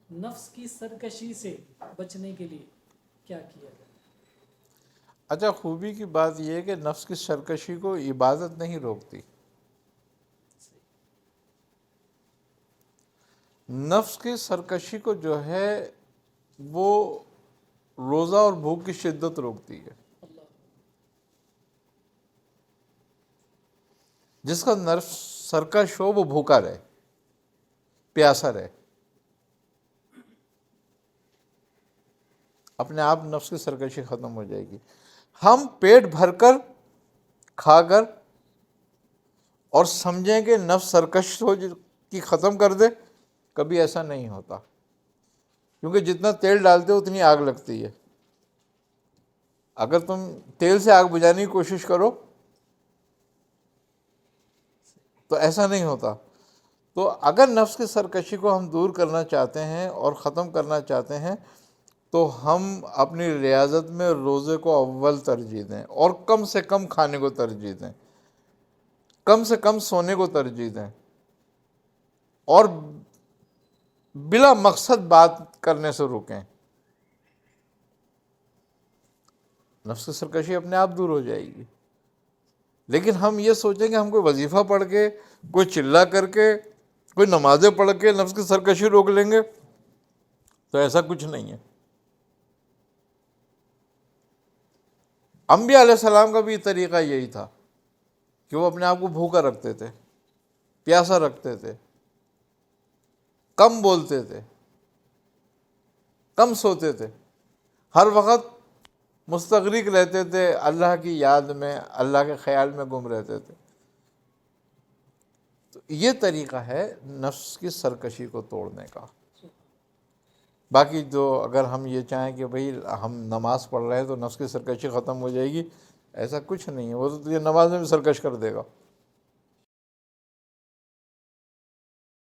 نفس کی سرکشی سے بچنے کے لیے کیا کیا جائے؟ اچھا، خوبی کی بات یہ ہے کہ نفس کی سرکشی کو عبادت نہیں روکتی. نفس کی سرکشی کو جو ہے وہ روزہ اور بھوک کی شدت روکتی ہے. اللہ جس کا نفس سرکش ہو وہ بھوکا رہے، پیاسا رہے، اپنے آپ نفس کی سرکشی ختم ہو جائے گی. ہم پیٹ بھر کر کھا کر اور سمجھیں کہ نفس سرکش ہو کی ختم کر دے، کبھی ایسا نہیں ہوتا. کیونکہ جتنا تیل ڈالتے ہو اتنی آگ لگتی ہے. اگر تم تیل سے آگ بجھانے کی کوشش کرو تو ایسا نہیں ہوتا. تو اگر نفس کی سرکشی کو ہم دور کرنا چاہتے ہیں اور ختم کرنا چاہتے ہیں تو ہم اپنی ریاضت میں روزے کو اول ترجیح دیں، اور کم سے کم کھانے کو ترجیح دیں، کم سے کم سونے کو ترجیح دیں، اور بلا مقصد بات کرنے سے روکیں. نفس کی سرکشی اپنے آپ دور ہو جائے گی. لیکن ہم یہ سوچیں کہ ہم کوئی وظیفہ پڑھ کے، کوئی چلا کر کے، کوئی نمازیں پڑھ کے نفس کی سرکشی روک لیں گے، تو ایسا کچھ نہیں ہے. انبیاء علیہ السلام کا بھی طریقہ یہی تھا کہ وہ اپنے آپ کو بھوکا رکھتے تھے، پیاسا رکھتے تھے، کم بولتے تھے، کم سوتے تھے، ہر وقت مستغرق رہتے تھے، اللہ کی یاد میں، اللہ کے خیال میں گم رہتے تھے. تو یہ طریقہ ہے نفس کی سرکشی کو توڑنے کا. باقی جو اگر ہم یہ چاہیں کہ بھئی ہم نماز پڑھ رہے ہیں تو نفس کی سرکشی ختم ہو جائے گی، ایسا کچھ نہیں ہے. وہ تو تجھے نماز میں بھی سرکش کر دے گا.